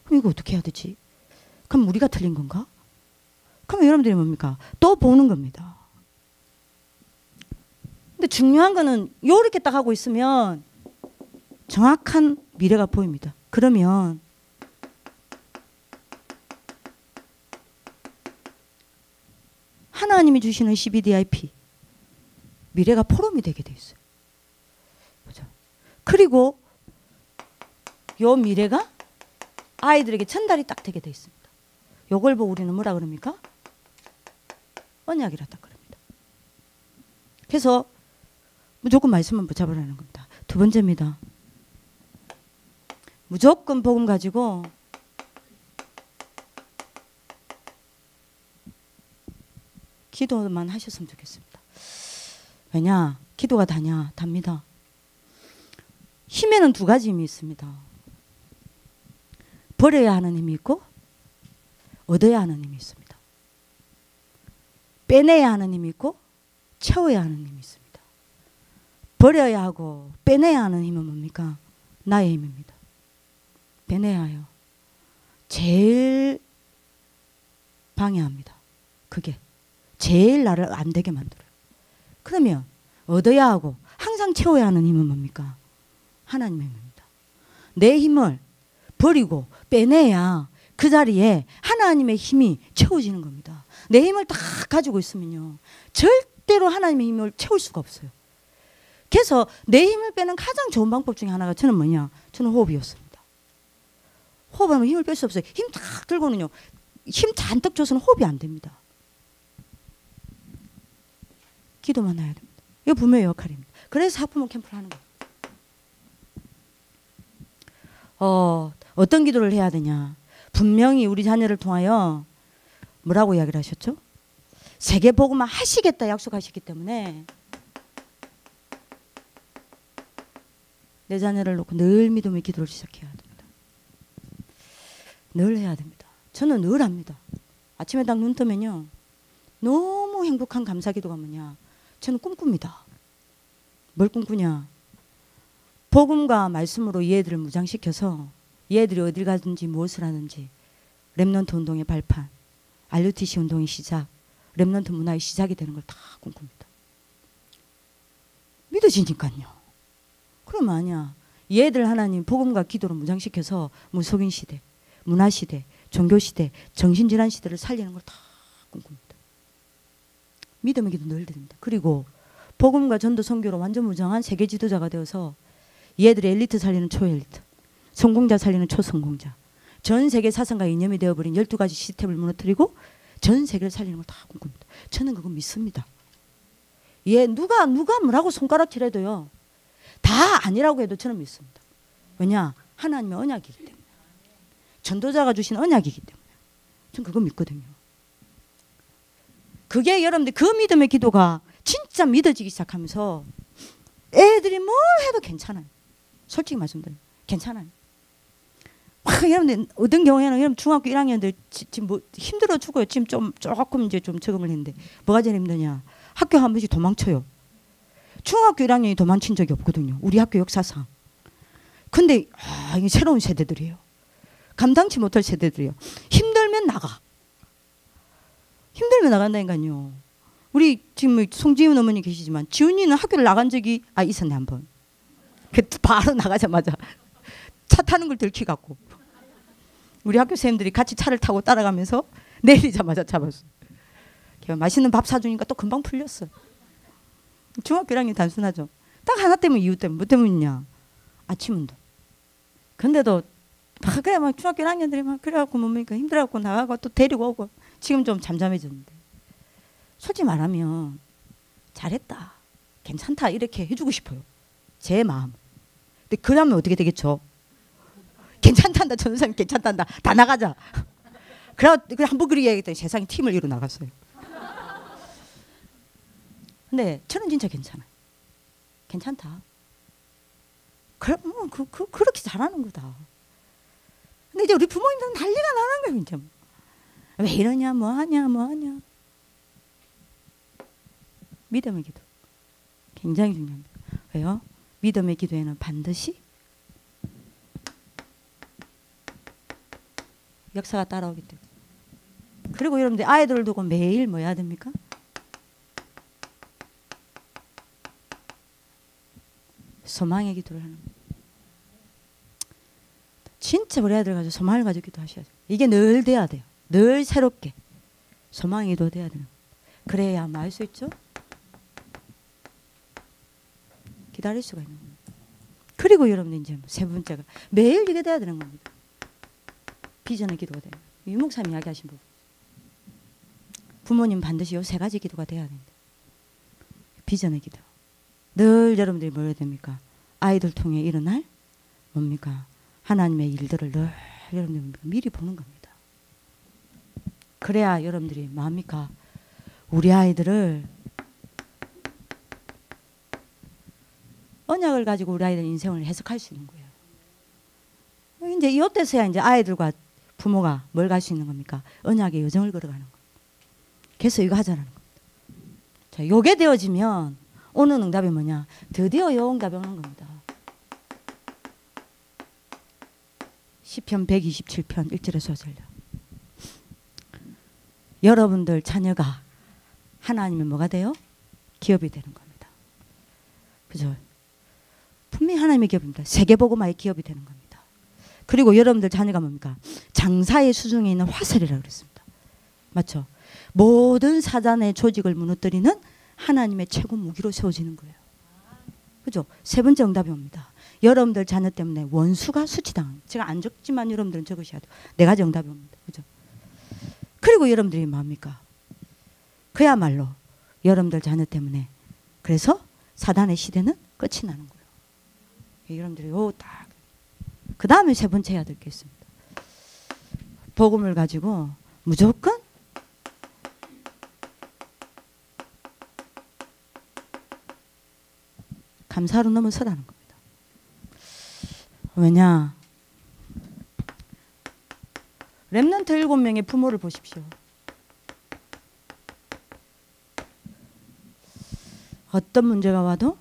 그럼 이거 어떻게 해야 되지? 그럼 우리가 틀린 건가? 그러면 여러분들이 뭡니까? 또 보는 겁니다. 근데 중요한 거는 요렇게 딱 하고 있으면 정확한 미래가 보입니다. 그러면 하나님이 주시는 CBDIP 미래가 포럼이 되게 돼 있어요. 그죠? 그리고 요 미래가 아이들에게 전달이 딱 되게 돼 있습니다. 요걸 보고 우리는 뭐라 그럽니까? 언약이라 딱 그럽니다. 그래서 무조건 말씀만 붙잡으라는 겁니다. 두 번째입니다. 무조건 복음 가지고 기도만 하셨으면 좋겠습니다. 왜냐? 기도가 다냐? 답니다. 힘에는 두 가지 힘이 있습니다. 버려야 하는 힘이 있고 얻어야 하는 힘이 있습니다. 빼내야 하는 힘이 있고 채워야 하는 힘이 있습니다. 버려야 하고 빼내야 하는 힘은 뭡니까? 나의 힘입니다. 빼내야 해요. 제일 방해합니다. 그게 제일 나를 안 되게 만들어요. 그러면 얻어야 하고 항상 채워야 하는 힘은 뭡니까? 하나님의 힘입니다. 내 힘을 버리고 빼내야 그 자리에 하나님의 힘이 채워지는 겁니다. 내 힘을 다 가지고 있으면요 절대로 하나님의 힘을 채울 수가 없어요. 그래서 내 힘을 빼는 가장 좋은 방법 중에 하나가 저는 뭐냐? 저는 호흡이었습니다. 호흡하면 힘을 뺄 수 없어요. 힘 딱 들고는요 힘 잔뜩 줘서는 호흡이 안 됩니다. 기도만 해야 됩니다. 이거 부모의 역할입니다. 그래서 학부모 캠프를 하는 거예요. 어떤 기도를 해야 되냐? 분명히 우리 자녀를 통하여 뭐라고 이야기를 하셨죠? 세계 복음화 하시겠다 약속하셨기 때문에 내 자녀를 놓고 늘 믿음의 기도를 시작해야 됩니다. 늘 해야 됩니다. 저는 늘 합니다. 아침에 딱 눈 뜨면요 너무 행복한 감사기도가 뭐냐? 저는 꿈꿉니다. 뭘 꿈꾸냐? 복음과 말씀으로 얘들을 무장시켜서 얘들이 어딜 가든지 무엇을 하든지 렘넌트 운동의 발판, RUTC 운동의 시작, 렘넌트 문화의 시작이 되는 걸 다 꿈꿉니다. 믿어지니까요. 그러면 아니야. 얘들 하나님 복음과 기도로 무장시켜서 무속인 시대, 문화 시대, 종교 시대, 정신질환 시대를 살리는 걸 다 꿈꿉니다. 믿음의 기도 늘 드립니다. 그리고 복음과 전도 선교로 완전 무장한 세계 지도자가 되어서 얘들의 엘리트 살리는 초엘리트, 성공자 살리는 초성공자, 전 세계 사상과 이념이 되어버린 12가지 시스템을 무너뜨리고 전 세계를 살리는 걸 다 꿈꿉니다. 저는 그거 믿습니다. 예, 누가 뭐라고 손가락질해도요 다 아니라고 해도 저는 믿습니다. 왜냐? 하나님의 언약이기 때문에. 전도자가 주신 언약이기 때문에. 전 그거 믿거든요. 그게 여러분들 그 믿음의 기도가 진짜 믿어지기 시작하면서 애들이 뭘 해도 괜찮아요. 솔직히 말씀드려요. 괜찮아요. 여러분들 어떤 경우에는 여러분 중학교 1학년들 지금 뭐 힘들어 죽어요. 지금 조금 이제 좀 적응을 했는데 뭐가 제일 힘드냐? 학교 한 번씩 도망쳐요. 중학교 1학년이 도망친 적이 없거든요. 우리 학교 역사상. 근데 이게 새로운 세대들이에요. 감당치 못할 세대들이에요. 힘들면 나가. 힘들면 나간다니까요. 우리 지금 송지훈 어머니 계시지만 지훈이는 학교를 나간 적이 있었네 한 번. 바로 나가자마자 차 타는 걸 들키갖고 우리 학교 선생님들이 같이 차를 타고 따라가면서 내리자마자 잡았어. 맛있는 밥 사주니까 또 금방 풀렸어. 중학교 1학년 단순하죠. 딱 하나 때문에 이유 때문에 뭐 때문이냐? 아침 운동. 근데도 그래 막 중학교 1학년들이 막 그래갖고 뭡니까 힘들어갖고 나가고 또 데리고 오고 지금 좀 잠잠해졌는데 솔직히 말하면 잘했다 괜찮다 이렇게 해주고 싶어요. 제 마음. 근데 그러면 어떻게 되겠죠? 괜찮단다 전도사님 괜찮단다 다 나가자. 그래 한번 그렇게 얘기했더니 세상에 팀을 이루어 나갔어요. 근데 저는 진짜 괜찮아요. 괜찮다. 그렇게 잘하는 거다. 근데 이제 우리 부모님들은 난리가 나는 거예요. 이제 왜 이러냐 뭐하냐 믿음의 기도 굉장히 중요합니다. 왜요? 믿음의 기도에는 반드시 역사가 따라오기 때문에. 그리고 여러분들 아이들을 두고 매일 뭐 해야 됩니까? 소망의 기도를 하는 거예요. 진짜 우리 아이들 가지고 소망을 가지고 기도하셔야 돼요. 이게 늘 돼야 돼요. 늘 새롭게 소망의 기도 돼야 되는 거예요. 그래야 알 수 있죠? 기다릴 수가 있는 겁니다. 그리고 여러분 이제 세 번째가 매일 이게 돼야 되는 겁니다. 비전의 기도가 돼요. 유목사님 이야기하신 부분. 부모님 반드시 요 세 가지 기도가 돼야 됩니다. 비전의 기도. 늘 여러분들이 뭐 해야 됩니까? 아이들 통해 일어날 뭡니까? 하나님의 일들을 늘 여러분들 미리 보는 겁니다. 그래야 여러분들이 뭐합니까? 우리 아이들을 언약을 가지고 우리 아이들 인생을 해석할 수 있는 거예요. 이제 이때서야 이제 아이들과 부모가 뭘 갈 수 있는 겁니까? 언약의 여정을 걸어가는 겁니다. 그래서 이거 하자는 겁니다. 자, 요게 되어지면 오늘 응답이 뭐냐? 드디어 요 응답이 오는 겁니다. 시편 127편 1절에서 5절요. 여러분들 자녀가 하나님의 뭐가 돼요? 기업이 되는 겁니다. 그죠? 분명히 하나님의 기업입니다. 세계복음화의 기업이 되는 겁니다. 그리고 여러분들 자녀가 뭡니까? 장사의 수중에 있는 화살이라고 그랬습니다. 맞죠? 모든 사단의 조직을 무너뜨리는 하나님의 최고 무기로 세워지는 거예요. 그죠? 세 번째 응답이 옵니다. 여러분들 자녀 때문에 원수가 수치당합니다. 제가 안 적지만 여러분들은 적으셔야 돼요. 네 가지 응답이 옵니다. 그죠? 그리고 여러분들이 뭡니까? 그야말로 여러분들 자녀 때문에 그래서 사단의 시대는 끝이 나는 거예요. 여러분들이 딱 그 다음에 세 번째 해야 될 게 있습니다. 복음을 가지고 무조건 감사로 넘어서라는 겁니다. 왜냐? 렘넌트 7명의 부모를 보십시오. 어떤 문제가 와도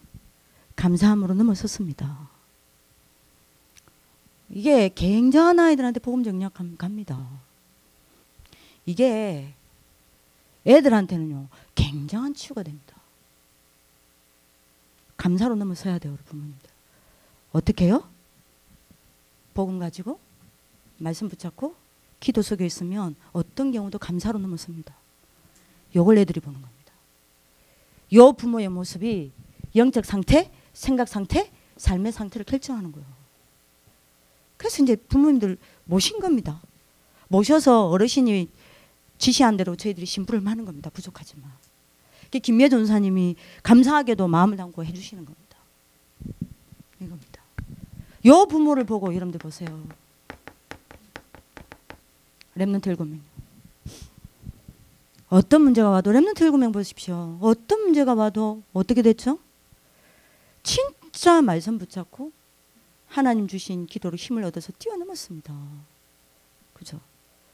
감사함으로 넘어섰습니다. 이게 굉장한 아이들한테 복음 정략 갑니다. 이게 애들한테는요 굉장한 치유가 됩니다. 감사로 넘어서야 돼요, 우리 부모님들. 어떻게 해요? 복음 가지고 말씀 붙잡고 기도 속에 있으면 어떤 경우도 감사로 넘어섭니다. 요걸 애들이 보는 겁니다. 요 부모의 모습이 영적 상태, 생각 상태, 삶의 상태를 결정하는 거예요. 그래서 이제 부모님들 모신 겁니다. 모셔서 어르신이 지시한 대로 저희들이 심부름 하는 겁니다. 부족하지만. 김미애 전사님이 감사하게도 마음을 담고 해주시는 겁니다. 이겁니다. 요 부모를 보고 여러분들 보세요. 렘넌트 7명. 어떤 문제가 와도 렘넌트 7명 보십시오. 어떤 문제가 와도 어떻게 됐죠? 진짜 말씀 붙잡고 하나님 주신 기도로 힘을 얻어서 뛰어넘었습니다. 그죠?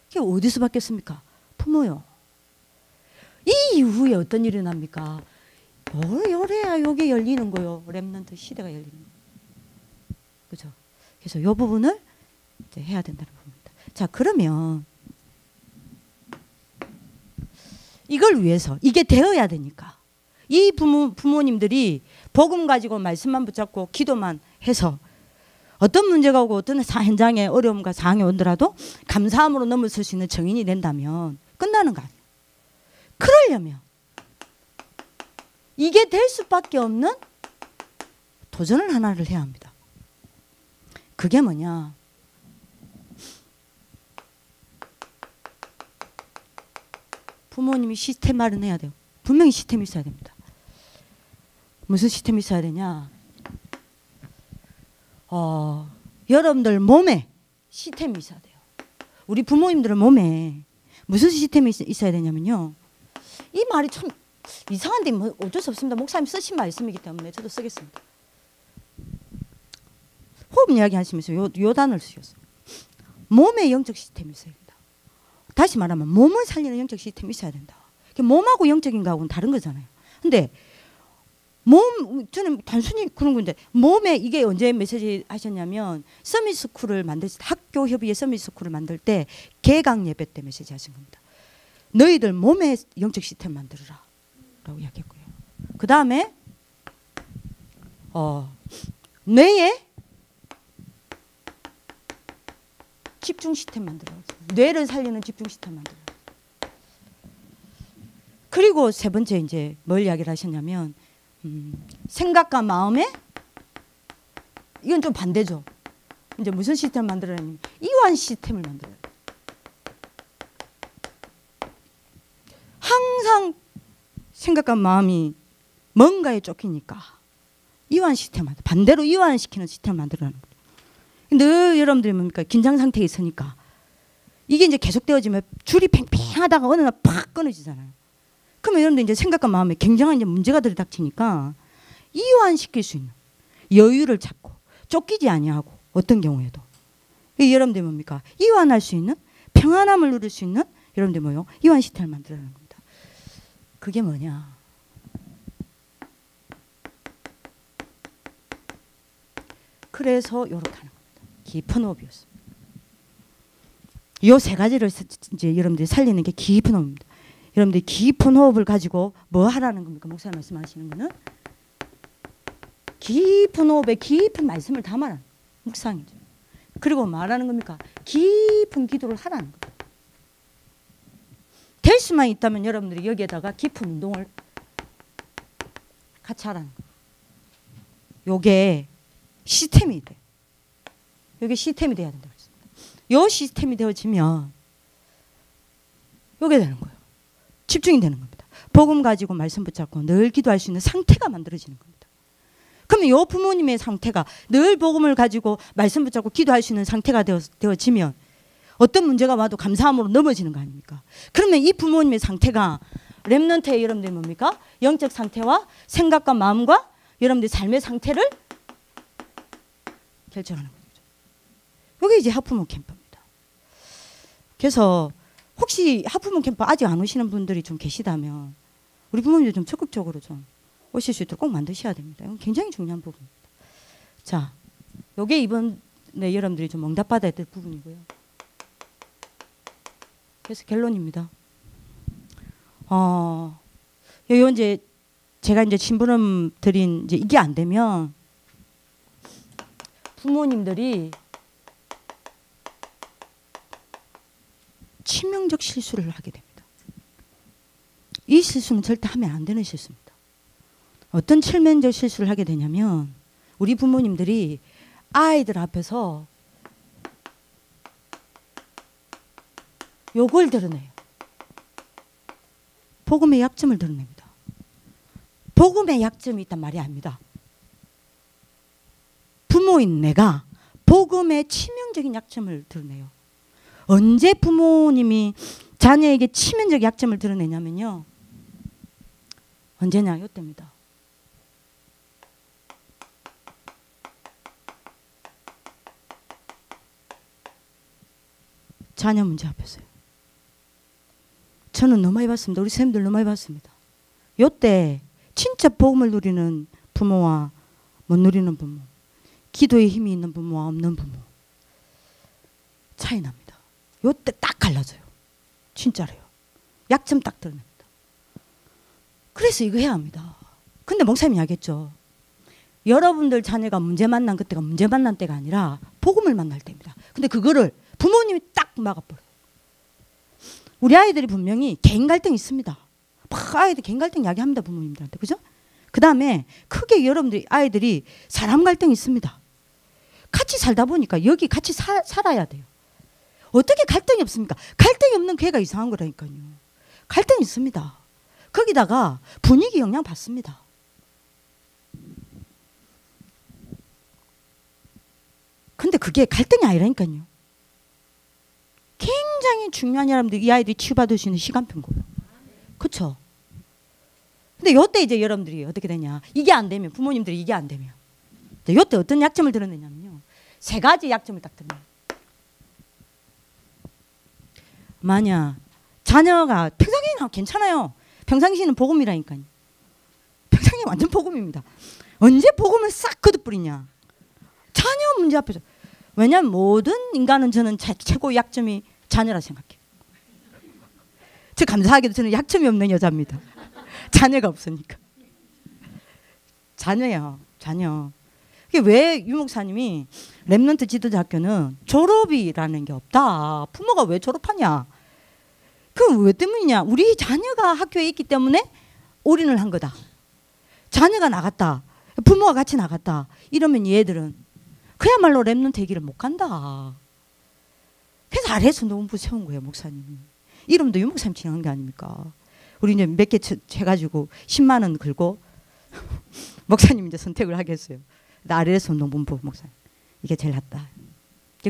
그게 어디서 바뀌었습니까? 부모요. 이 이후에 어떤 일이 납니까? 요래야 요게 열리는 거요. 렘넌트 시대가 열리는 거예요. 그죠? 그래서 이 부분을 이제 해야 된다는 부분입니다. 자, 그러면 이걸 위해서 이게 되어야 되니까 이 부모님들이 복음 가지고 말씀만 붙잡고 기도만 해서 어떤 문제가 오고 어떤 현장에 어려움과 상황이 오더라도 감사함으로 넘어설 수 있는 증인이 된다면 끝나는 거 아니에요. 그러려면 이게 될 수밖에 없는 도전을 하나를 해야 합니다. 그게 뭐냐? 부모님이 시스템 마련해야 돼요. 분명히 시스템이 있어야 됩니다. 무슨 시스템이 있어야 되냐? 여러분들 몸에 시스템이 있어야 돼요. 우리 부모님들 몸에 무슨 시스템이 있어야 되냐면요. 이 말이 참 이상한데 뭐 어쩔 수 없습니다. 목사님 쓰신 말씀이기 때문에 저도 쓰겠습니다. 호흡 이야기 하시면서 요 단어를 쓰셨어요. 몸에 영적 시스템이 있어야 된다. 다시 말하면 몸을 살리는 영적 시스템이 있어야 된다. 몸하고 영적인 거하고는 다른 거잖아요. 근데 저는 단순히 그런 건데 몸에 이게 언제 메시지 하셨냐면 서밋스쿨을 만들 때 학교 협의회 서밋스쿨을 만들 때 개강 예배 때 메시지 하신 겁니다. 너희들 몸에 영적 시스템 만들어라 라고 이야기했고요. 그 다음에 뇌에 집중 시스템 만들어라. 뇌를 살리는 집중 시스템 만들어라. 그리고 세 번째 이제 뭘 이야기를 하셨냐면 생각과 마음에 이건 좀 반대죠. 이제 무슨 시스템을 만들어라냐면 이완 시스템을 만들어요. 항상 생각과 마음이 뭔가에 쫓기니까 이완 시스템 반대로 이완시키는 시스템을 만들어라는 거예요. 늘 여러분들이 뭡니까? 긴장 상태에 있으니까 이게 이제 계속되어지면 줄이 팽팽하다가 어느 날 팍 끊어지잖아요. 그러면 여러분들 이제 생각과 마음에 굉장한 이제 문제가 들이닥치니까 이완시킬 수 있는 여유를 찾고 쫓기지 아니하고 어떤 경우에도 여러분들 뭡니까? 이완할 수 있는 평안함을 누릴 수 있는 여러분들 뭐요? 이완 시스템을 만들어라는 겁니다. 그게 뭐냐? 그래서 이렇게 하는 겁니다. 깊은 호흡이었습니다. 이 세 가지를 이제 여러분들이 살리는 게 깊은 호흡입니다. 여러분들이 깊은 호흡을 가지고 뭐 하라는 겁니까? 목사님 말씀하시는 거는 깊은 호흡에 깊은 말씀을 담아라. 묵상이죠. 그리고 말하는 겁니까? 깊은 기도를 하라는 겁니다. 될 수만 있다면 여러분들이 여기에다가 깊은 운동을 같이 하라는 거예요. 요게 시스템이 돼. 요게 시스템이 돼야 된다고 했습니다. 요 시스템이 되어지면 요게 되는 거예요. 집중이 되는 겁니다. 복음 가지고 말씀 붙잡고 늘 기도할 수 있는 상태가 만들어지는 겁니다. 그러면 요 부모님의 상태가 늘 복음을 가지고 말씀 붙잡고 기도할 수 있는 상태가 되어지면 어떤 문제가 와도 감사함으로 넘어지는 거 아닙니까? 그러면 이 부모님의 상태가 렘넌트의 여러분들이 뭡니까? 영적 상태와 생각과 마음과 여러분들의 삶의 상태를 결정하는 거죠. 이게 이제 하프문 캠프입니다. 그래서 혹시 하프문 캠프 아직 안 오시는 분들이 좀 계시다면 우리 부모님들 좀 적극적으로 좀 오실 수 있도록 꼭 만드셔야 됩니다. 이건 굉장히 중요한 부분입니다. 자, 요게 이번에 여러분들이 좀 응답받아야 될 부분이고요. 그래서 결론입니다. 요 이제 제가 이제 심부름 드린 이제 이게 안 되면 부모님들이 치명적 실수를 하게 됩니다. 이 실수는 절대 하면 안 되는 실수입니다. 어떤 치명적 실수를 하게 되냐면 우리 부모님들이 아이들 앞에서 요걸 드러내요. 복음의 약점을 드러냅니다. 복음의 약점이 있단 말이 아닙니다. 부모인 내가 복음의 치명적인 약점을 드러내요. 언제 부모님이 자녀에게 치명적 약점을 드러내냐면요. 언제냐? 이때입니다. 자녀 문제 앞에서요. 저는 너무 많이 봤습니다. 우리 선생님들 너무 많이 봤습니다. 이때 진짜 복음을 누리는 부모와 못 누리는 부모, 기도에 힘이 있는 부모와 없는 부모 차이 납니다. 이때 딱 갈라져요. 진짜로요. 약점 딱 드러냅니다. 그래서 이거 해야 합니다. 근데 목사님이 이야기했죠. 여러분들 자녀가 문제 만난 그때가 문제 만난 때가 아니라 복음을 만날 때입니다. 근데 그거를 부모님이 딱 막아버려요. 우리 아이들이 분명히 개인 갈등이 있습니다. 막 아이들 개인 갈등 이야기합니다. 부모님들한테. 그죠? 그 다음에 크게 여러분들이 아이들이 사람 갈등이 있습니다. 같이 살다 보니까 여기 같이 살아야 돼요. 어떻게 갈등이 없습니까? 갈등이 없는 걔가 이상한 거라니까요. 갈등이 있습니다. 거기다가 분위기 영향 받습니다. 근데 그게 갈등이 아니라니까요. 굉장히 중요한 여러분들 이 아이들이 치유받을 수 있는 시간표인 거예요. 그렇죠? 근데 요때 이제 여러분들이 어떻게 되냐. 이게 안 되면 부모님들이 이게 안 되면 요때 어떤 약점을 드러내냐면요. 3가지 약점을 딱 드러내요. 만약 자녀가 평상시는 괜찮아요. 평상시는 복음이라니까요. 평상시 완전 복음입니다. 언제 복음을 싹 거듭뿌리냐. 자녀 문제 앞에서. 왜냐하면 모든 인간은 저는 최고 약점이 자녀라 생각해요. 저 감사하게도 저는 약점이 없는 여자입니다. 자녀가 없으니까. 자녀요. 자녀. 왜 유목사님이 렘넌트 지도자 학교는 졸업이라는 게 없다. 부모가 왜 졸업하냐. 그럼 왜 때문이냐. 우리 자녀가 학교에 있기 때문에 올인을 한 거다. 자녀가 나갔다. 부모가 같이 나갔다. 이러면 얘들은 그야말로 렘넌트 얘기를 못 간다. 그래서 아래에서 농부 세운 거예요. 목사님이. 이름도 유목사님 지정한 게 아닙니까. 우리 이제 몇 개 해가지고 10만 원 걸고 목사님 이제 선택을 하겠어요. 아래에서 농부부 목사님. 이게 제일 낫다.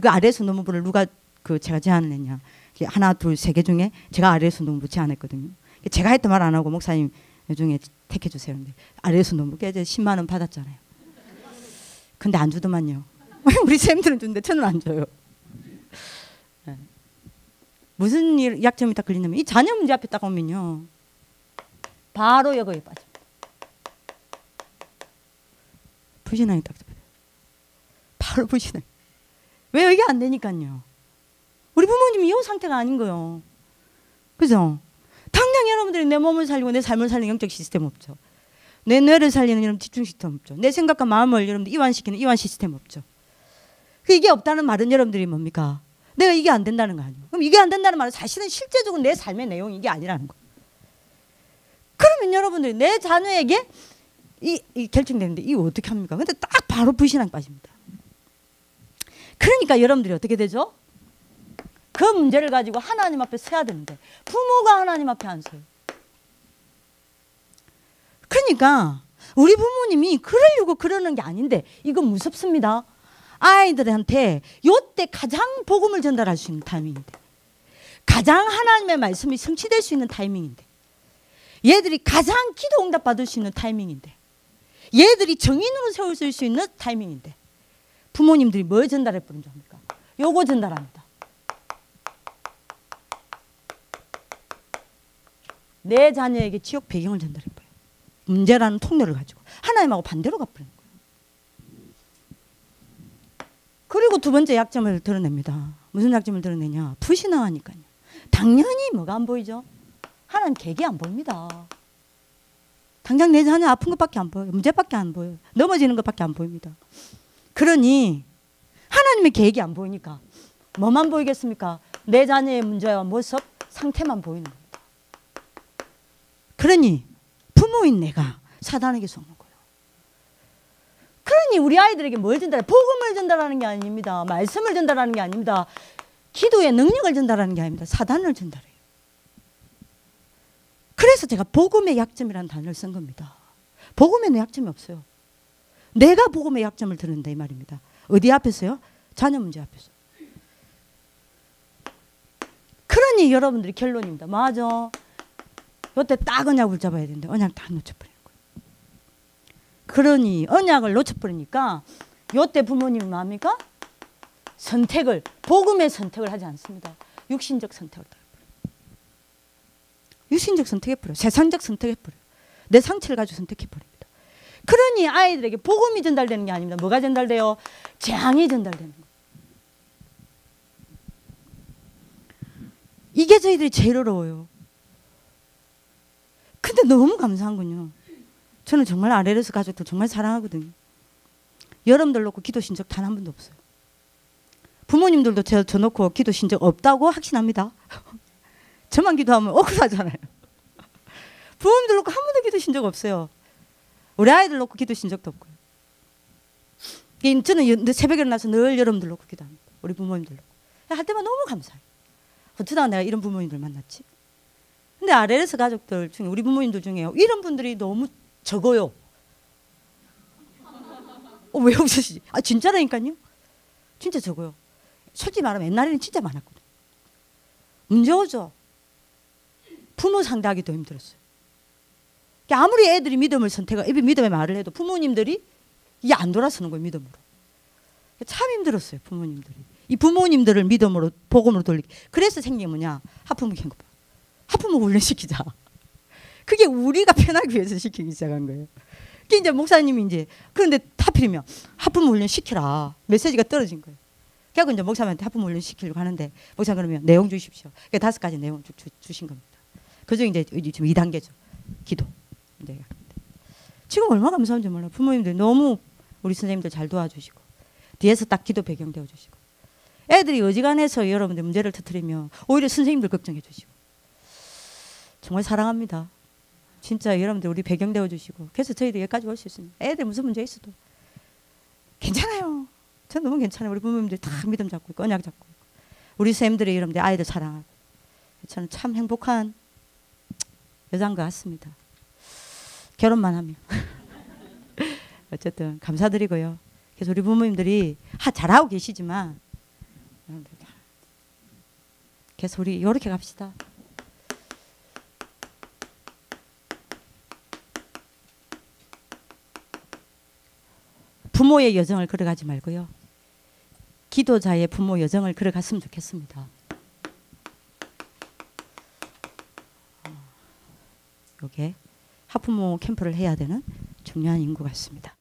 그 아래에서 농부를 누가 제가 제안을 했냐. 하나, 둘, 3개 중에 제가 아래에서 농부 제안했거든요. 제가 했던 말 안 하고 목사님 중에 택해 주세요. 근데 아래에서 농부께 이제 10만 원 받았잖아요. 근데 안 주더만요. 우리 쌤들은 주는데 저는 안 줘요. 네. 무슨 약점이 딱 걸리냐면 이 자녀 문제 앞에 딱 오면요. 바로 여거에 빠집니다. 불신앙이 딱 잡혀요. 바로 불신앙. 왜 이게 안 되니까요. 우리 부모님이 이 상태가 아닌 거예요. 그죠? 당장 여러분들이 내 몸을 살리고 내 삶을 살리는 영적 시스템 없죠. 내 뇌를 살리는 이런 집중 시스템 없죠. 내 생각과 마음을 여러분들 이완시키는 이완 시스템 없죠. 이게 없다는 말은 여러분들이 뭡니까? 내가 이게 안 된다는 거 아니에요. 그럼 이게 안 된다는 말은 사실은 실제적으로 내 삶의 내용이 이게 아니라는 거예요. 그러면 여러분들이 내 자녀에게 이 결정되는데 이거 어떻게 합니까? 근데 딱 바로 불신앙 빠집니다. 그러니까 여러분들이 어떻게 되죠? 그 문제를 가지고 하나님 앞에 서야 되는데 부모가 하나님 앞에 안 서요. 그러니까 우리 부모님이 그러려고 그러는 게 아닌데 이건 무섭습니다. 아이들한테 요때 가장 복음을 전달할 수 있는 타이밍인데 가장 하나님의 말씀이 성취될 수 있는 타이밍인데 얘들이 가장 기도 응답 받을 수 있는 타이밍인데 얘들이 정인으로 세울 수 있는 타이밍인데 부모님들이 뭘 전달해 버린 줄 압니까? 요거 전달합니다. 내 자녀에게 지옥 배경을 전달해 버려요. 문제라는 통로를 가지고 하나님하고 반대로 가버리는 거예요. 그리고 두 번째 약점을 드러냅니다. 무슨 약점을 드러내냐? 불신앙하니까요. 당연히 뭐가 안 보이죠? 하나님 계획이 안 보입니다. 당장 내 자녀 아픈 것밖에 안 보여요. 문제밖에 안 보여요. 넘어지는 것밖에 안 보입니다. 그러니 하나님의 계획이 안 보이니까 뭐만 보이겠습니까? 내 자녀의 문제와 모습, 상태만 보이는 겁니다. 그러니 부모인 내가 사단에게 속는 거예요. 그러니 우리 아이들에게 뭘 전달해? 복음을 전달하는 게 아닙니다. 말씀을 전달하는 게 아닙니다. 기도의 능력을 전달하는 게 아닙니다. 사단을 전달해요. 그래서 제가 복음의 약점이라는 단어를 쓴 겁니다. 복음에는 약점이 없어요. 내가 복음의 약점을 드는다 이 말입니다. 어디 앞에서요? 자녀 문제 앞에서. 그러니 여러분들이 결론입니다. 맞아. 요때 딱 언약을 잡아야 된다. 언약 다 놓쳐버리는 거예요. 그러니 언약을 놓쳐버리니까 요때 부모님이 뭡니까? 선택을, 복음의 선택을 하지 않습니다. 육신적 선택을 해버려요. 육신적 선택해버려요. 세상적 선택해버려요. 내 상처를 가지고 선택해버립니다. 그러니 아이들에게 복음이 전달되는 게 아닙니다. 뭐가 전달돼요? 재앙이 전달되는 거예요. 이게 저희들이 제일 어려워요. 근데 너무 감사한군요. 저는 정말 아레르스 가족들 정말 사랑하거든요. 여러분들 놓고 기도신 적 단 한 번도 없어요. 부모님들도 저 놓고 기도신 적 없다고 확신합니다. 저만 기도하면 억울하잖아요. 부모님들 놓고 한 번도 기도신 적 없어요. 우리 아이들 놓고 기도신 적도 없고요. 저는 새벽에 일어나서 늘 여러분들 놓고 기도합니다. 우리 부모님들 놓고. 할 때마다 너무 감사해요. 어쩌다가 내가 이런 부모님들 만났지? 근데 아레르스 가족들 중에, 우리 부모님들 중에 이런 분들이 너무 적어요. 왜 웃으시지? 아, 진짜라니까요. 진짜 적어요. 솔직히 말하면 옛날에는 진짜 많았거든요. 문제 오죠. 부모 상대하기도 힘들었어요. 아무리 애들이 믿음을 믿음의 말을 해도 부모님들이 이게 안 돌아서는 거예요, 믿음으로. 참 힘들었어요, 부모님들이. 이 부모님들을 믿음으로, 복음으로 돌리기. 그래서 생긴 게 뭐냐? 하품을 캔 거 봐. 하품을 훈련시키자. 그게 우리가 편하기 위해서 시키기 시작한 거예요. 그게 이제 목사님이 이제, 그런데 하필이면 하품을 훈련시키라. 메시지가 떨어진 거예요. 그래서 이제 목사님한테 하품을 훈련시키려고 하는데, 목사님 그러면 내용 주십시오. 그러니까 5가지 내용 주신 겁니다. 그중에 이제 지금 2단계죠. 기도. 네. 지금 얼마나 감사한지 몰라요. 부모님들 너무 우리 선생님들 잘 도와주시고, 뒤에서 딱 기도 배경 되어주시고, 애들이 어지간해서 여러분들 문제를 터뜨리면 오히려 선생님들 걱정해 주시고, 정말 사랑합니다. 진짜 여러분들 우리 배경 되어주시고, 그래서 저희도 여기까지 올 수 있습니다. 애들 무슨 문제 있어도 괜찮아요. 전 너무 괜찮아요. 우리 부모님들 다 믿음 잡고 있고 언약 잡고 있고, 우리 선생님들이 여러분들 아이들 사랑하고, 저는 참 행복한 여자인 것 같습니다. 결혼만 하면. 어쨌든 감사드리고요. 그래서 우리 부모님들이 잘하고 계시지만, 그래서 우리 이렇게 갑시다. 부모의 여정을 걸어가지 말고요. 기도자의 부모 여정을 걸어갔으면 좋겠습니다. 이게 하프모 캠프를 해야 되는 중요한 인구 같습니다.